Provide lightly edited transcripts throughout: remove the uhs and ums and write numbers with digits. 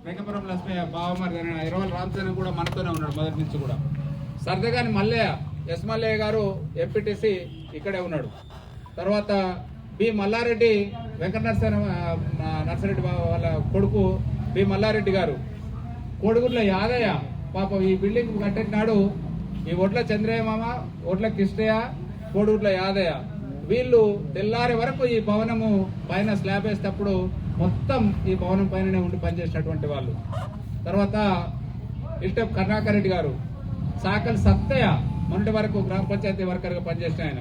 వెంకపురం లక్ష్మయ్య బావమరి ఇరవల్ రామచంద్ర కూడా మనతోనే ఉన్నాడు మొదటి నుంచి కూడా. సర్దగాని మల్లయ్య ఎస్ మల్లయ్య గారు ఎంపీటీసీ ఇక్కడే ఉన్నాడు. తర్వాత బి మల్లారెడ్డి వెంకట నర్సరెడ్డి వాళ్ళ కొడుకు బి మల్లారెడ్డి గారు. కోడిగుడ్ల యాదయ్య పాపం ఈ బిల్డింగ్ కట్టినాడు. ఈ ఒడ్ల చంద్రయ్య మామ, ఒడ్ల కృష్ణయ్య, కోడిగుడ్ల యాదయ్య వీళ్ళు తెల్లారి వరకు ఈ భవనము పైన స్లాబ్ వేసేటప్పుడు మొత్తం ఈ భవనం పైననే ఉండి పనిచేసినటువంటి వాళ్ళు. తర్వాత ఇల్టప్ కరుణాకర్ రెడ్డి గారు, సాకల్ సత్తయ్య మొన్నటి వరకు గ్రామ పంచాయతీ వర్కర్గా పనిచేసిన ఆయన.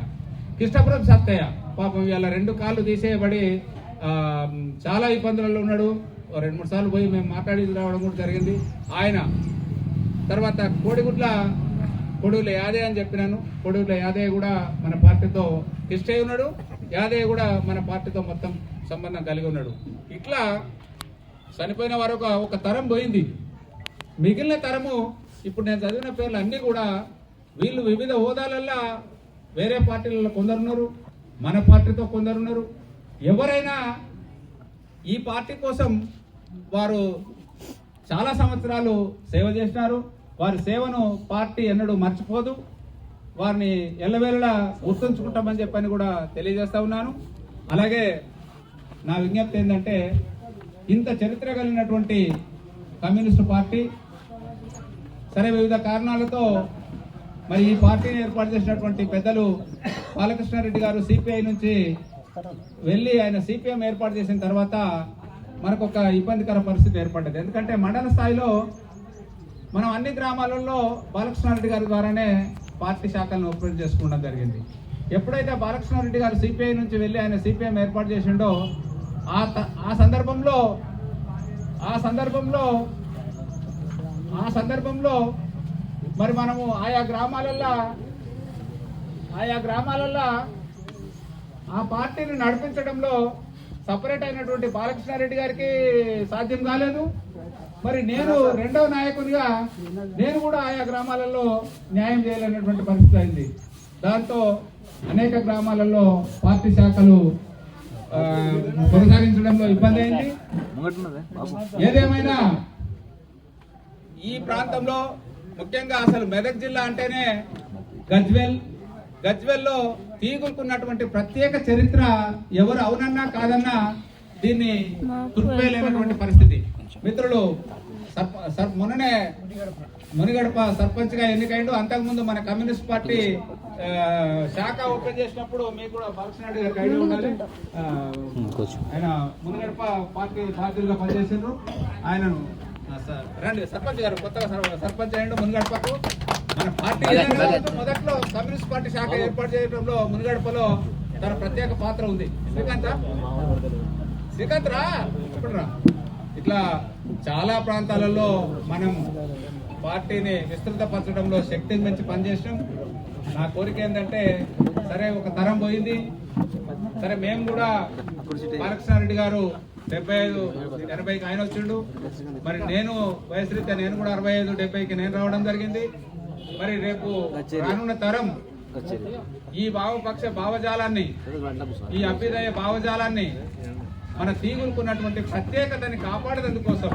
కృష్ణపురం సత్తయ్య పాపం ఇవాళ 2 కాళ్ళు తీసేయబడి చాలా ఇబ్బందులలో ఉన్నాడు. 2-3 సార్లు పోయి మేము మాట్లాడి రావడం కూడా జరిగింది ఆయన. తర్వాత కోడిగుడ్ల యాదయ్య అని చెప్పినాను. కోడిగుడ్ల యాదయ్య కూడా మన పార్టీతో కృష్ణయ్య ఉన్నాడు. యాదయ్య కూడా మన పార్టీతో మొత్తం సంబంధం కలిగి ఉన్నాడు. ఇట్లా చనిపోయిన వారు ఒక తరం పోయింది. మిగిలిన తరము ఇప్పుడు నేను చదివిన పేర్లు అన్నీ కూడా వీళ్ళు వివిధ హోదాలల్లో వేరే పార్టీలలో కొందరున్నారు, మన పార్టీతో కొందరున్నారు. ఎవరైనా ఈ పార్టీ కోసం వారు చాలా సంవత్సరాలు సేవ చేసినారు. వారి సేవను పార్టీ ఎన్నడూ మర్చిపోదు. వారిని ఎల్లవేళలా గుర్తుంచుకుంటామని చెప్పని కూడా తెలియజేస్తా ఉన్నాను. అలాగే నా విజ్ఞప్తి ఏంటంటే, ఇంత చరిత్ర కలిగినటువంటి కమ్యూనిస్టు పార్టీ సరే వివిధ కారణాలతో మరి ఈ పార్టీని ఏర్పాటు చేసినటువంటి పెద్దలు బాలకృష్ణారెడ్డి గారు సిపిఐ నుంచి వెళ్ళి ఆయన సిపిఎం ఏర్పాటు చేసిన తర్వాత మనకు ఒక ఇబ్బందికర పరిస్థితి ఏర్పడ్డది. ఎందుకంటే మండల స్థాయిలో మనం అన్ని గ్రామాలలో బాలకృష్ణారెడ్డి గారి ద్వారానే పార్టీ శాఖలను ఓపెన్ చేసుకోవడం జరిగింది. ఎప్పుడైతే బాలకృష్ణారెడ్డి గారు సిపిఐ నుంచి వెళ్ళి ఆయన సిపిఎం ఏర్పాటు చేసిండో ఆ సందర్భంలో మరి మనము ఆయా గ్రామాలల్లో ఆ పార్టీని నడిపించడంలో సపరేట్ అయినటువంటి బాలకృష్ణారెడ్డి గారికి సాధ్యం కాలేదు. మరి నేను రెండవ నాయకునిగా నేను కూడా ఆయా గ్రామాలలో న్యాయం చేయాలనేటువంటి పరిస్థితి అయింది. దాంతో అనేక గ్రామాలలో పార్టీ శాఖలు కొనసాగించడంలో ఇబ్బంది అయింది. ఏదేమైనా ఈ ప్రాంతంలో ముఖ్యంగా అసలు మెదక్ జిల్లా అంటేనే గజ్వెల్లో తీగులుకున్నటువంటి ప్రత్యేక చరిత్ర ఎవరు అవునన్నా కాదన్నా దీన్ని తుర్పేయలేనటువంటి పరిస్థితి. మిత్రులు మొన్ననే మునిగడప సర్పంచ్ గా ఎన్నికైండు. అంతకుముందు మన కమ్యూనిస్ట్ పార్టీ శాఖ ఓపెన్ చేసినప్పుడు మీకు కూడా బాలకృష్ణారెడ్డి గారికి ఐడియా ఉండాలి. ఆయన మునిగడప పార్టీ బాధ్యులుగా పనిచేసిండ్రు. ఆయనను రండి సర్పంచ్ గారు కొత్తగా సర్పంచ్ అయ్యిండు మునిగడపకు. మన పార్టీ మొదట్లో కమ్యూనిస్ట్ పార్టీ శాఖ ఏర్పాటు చేయడంలో మునిగడపలో తన ప్రత్యేక పాత్ర ఉంది. శ్రీకాంత్ రా ఇప్పుడు రా. ఇట్లా చాలా ప్రాంతాలలో మనం పార్టీని విస్తృతపరచడంలో శక్తిని మించి పనిచేసినాం. నా కోరిక ఏంటంటే, సరే ఒక తరం పోయింది, సరే మేము కూడా బాలకృష్ణారెడ్డి గారు 75-80కి ఆయన వచ్చిండు. మరి నేను వయసురీత్యా నేను కూడా 65-70కి నేను రావడం జరిగింది. మరి రేపు రానున్న తరం ఈ భావపక్ష భావజాలాన్ని, ఈ అభ్యుదయ భావజాలాన్ని, మన తీగులుకున్నటువంటి ప్రత్యేకతని కాపాడేందుకోసం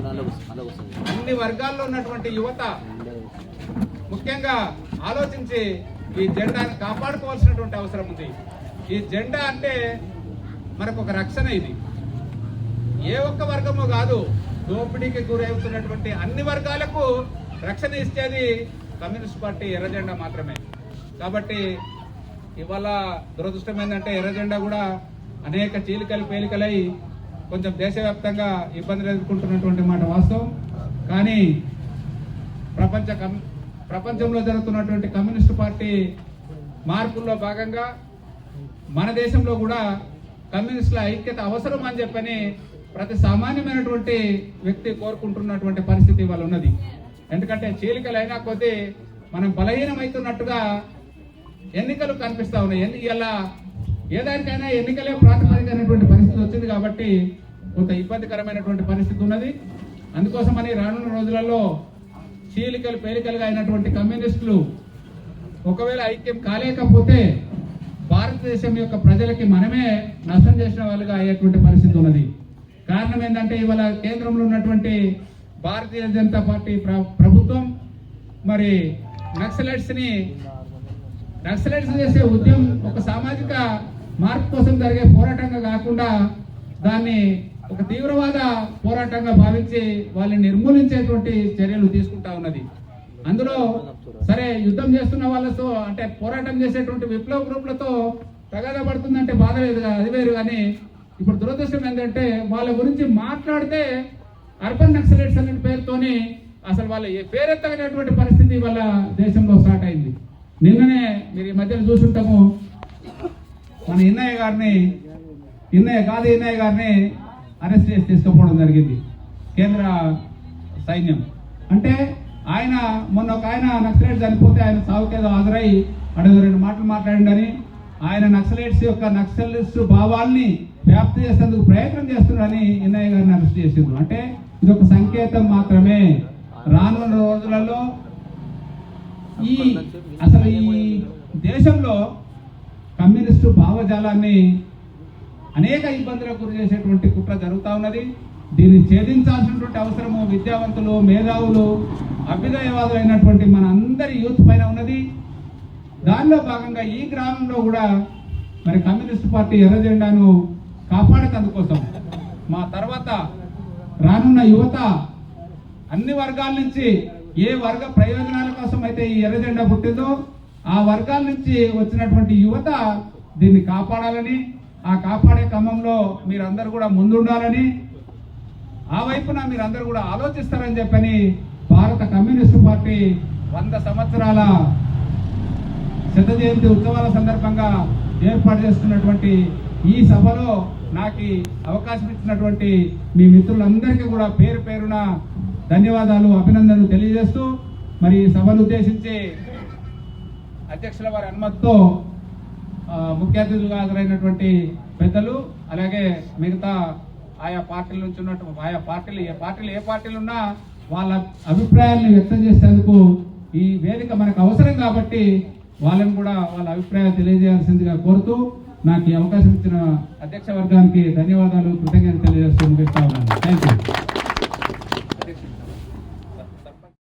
అన్ని వర్గాల్లో ఉన్నటువంటి యువత ముఖ్యంగా ఆలోచించి ఈ జెండాను కాపాడుకోవాల్సినటువంటి అవసరం ఉంది. ఈ జెండా అంటే మనకు ఒక రక్షణ. ఇది ఏ ఒక్క వర్గమో కాదు, దోపిడీకి గురవుతున్నటువంటి అన్ని వర్గాలకు రక్షణ ఇచ్చేది కమ్యూనిస్ట్ పార్టీ ఎర్ర జెండా మాత్రమే. కాబట్టి ఇవాళ దురదృష్టం ఏంటంటే ఎర్ర జెండా కూడా అనేక చీలికలు పేలికలై కొంచెం దేశవ్యాప్తంగా ఇబ్బందులు ఎదుర్కొంటున్నటువంటి మాట వాస్తవం. కానీ ప్రపంచంలో జరుగుతున్నటువంటి కమ్యూనిస్టు పార్టీ మార్పుల్లో భాగంగా మన దేశంలో కూడా కమ్యూనిస్టుల ఐక్యత అవసరం అని చెప్పని ప్రతి సామాన్యమైనటువంటి వ్యక్తి కోరుకుంటున్నటువంటి పరిస్థితి ఇవాళ ఉన్నది. ఎందుకంటే చీలికలు అయినా కొద్దీ మనం బలహీనమవుతున్నట్టుగా ఎన్నికలు కనిపిస్తా ఉన్నాయి. ఇలా ఏదానికైనా ఎన్నికలే ప్రాతిపదికమైనటువంటి పరిస్థితి వచ్చింది. కాబట్టి కొంత ఇబ్బందికరమైనటువంటి పరిస్థితి ఉన్నది. అందుకోసమని రానున్న రోజులలో చీలికలు పేలికలుగా అయినటువంటి కమ్యూనిస్టులు ఒకవేళ ఐక్యం కాలేకపోతే భారతదేశం యొక్క ప్రజలకి మనమే నష్టం చేసిన వాళ్ళుగా అయ్యేటువంటి పరిస్థితి ఉన్నది. కారణం ఏంటంటే ఇవాళ కేంద్రంలో ఉన్నటువంటి భారతీయ జనతా పార్టీ ప్రభుత్వం మరి నక్సలైట్స్ చేసే ఉద్యమం ఒక సామాజిక మార్పు కోసం జరిగే పోరాటంగా కాకుండా దాన్ని ఒక తీవ్రవాద పోరాటంగా భావించి వాళ్ళని నిర్మూలించేటువంటి చర్యలు తీసుకుంటా ఉన్నది. అందులో సరే యుద్ధం చేస్తున్న వాళ్ళతో అంటే పోరాటం చేసేటువంటి విప్లవ గ్రూపులతో తగాదా పడుతుందంటే బాధ లేదు, అది వేరు. కానీ ఇప్పుడు దురదృష్టం ఏంటంటే వాళ్ళ గురించి మాట్లాడితే అర్బన్ నక్సలైట్స్ అనే పేరుతోని అసలు వాళ్ళ పేరెత్తగినటువంటి పరిస్థితి వాళ్ళ దేశంలో స్టార్ట్ అయింది. నిన్ననే మీరు ఈ మధ్యలో చూసుంటాము, మన ఇన్నయ్య గారిని అరెస్ట్ చేసి తీసుకుపోవడం జరిగింది కేంద్ర సైన్యం. అంటే ఆయన మొన్న ఒక ఆయన నక్సలైట్ చనిపోతే ఆయన సావుకేదో హాజరై అడుగు 2 మాటలు మాట్లాడిండని ఆయన నక్సలిస్ట్ భావాల్ని వ్యాప్తి చేసేందుకు ప్రయత్నం చేస్తున్నారని ఇన్నయ్య గారిని అరెస్ట్ చేసిండ్రు. అంటే ఇది ఒక సంకేతం మాత్రమే. రానున్న రోజులలో ఈ దేశంలో కమ్యూనిస్టు భావజాలాన్ని అనేక ఇబ్బందులకు గురి చేసేటువంటి కుట్ర జరుగుతూ ఉన్నది. దీన్ని ఛేదించాల్సినటువంటి అవసరము విద్యావంతులు, మేధావులు, అభ్యుదయవాదులు అయినటువంటి మన అందరి యూత్ పైన ఉన్నది. దానిలో భాగంగా ఈ గ్రామంలో కూడా మరి కమ్యూనిస్ట్ పార్టీ ఎర్ర జెండాను కాపాడేందుకోసం మా తర్వాత రానున్న యువత అన్ని వర్గాల నుంచి ఏ వర్గ ప్రయోజనాల కోసం అయితే ఈ ఎర్ర జెండా పుట్టిందో ఆ వర్గాల నుంచి వచ్చినటువంటి యువత దీన్ని కాపాడాలని, ఆ కాపాడే క్రమంలో మీరందరూ కూడా ముందుండాలని, ఆ వైపున మీరందరూ కూడా ఆలోచిస్తారని చెప్పని భారత కమ్యూనిస్టు పార్టీ 100 సంవత్సరాల శత జయంతి ఉత్సవాల సందర్భంగా ఏర్పాటు చేసుకున్నటువంటి ఈ సభలో నాకు అవకాశం ఇచ్చినటువంటి మీ మిత్రులందరికీ కూడా పేరు పేరున ధన్యవాదాలు, అభినందనలు తెలియజేస్తూ మరి ఈ సభను ఉద్దేశించి అధ్యక్షుల వారి అనుమతితో ముఖ్య అతిథులుగా హాజరైనటువంటి పెద్దలు, అలాగే మిగతా ఆయా పార్టీల నుంచి ఉన్నట్టు ఏ పార్టీలు ఉన్నా వాళ్ళ అభిప్రాయాలను వ్యక్తం చేసేందుకు ఈ వేదిక మనకు అవసరం కాబట్టి వాళ్ళని కూడా వాళ్ళ అభిప్రాయాలు తెలియజేయాల్సిందిగా కోరుతూ నాకు ఈ అవకాశం ఇచ్చిన అధ్యక్ష వర్గానికి ధన్యవాదాలు, కృతజ్ఞతలు తెలియజేస్తూ ముగిస్తా ఉన్నాను. Thank you.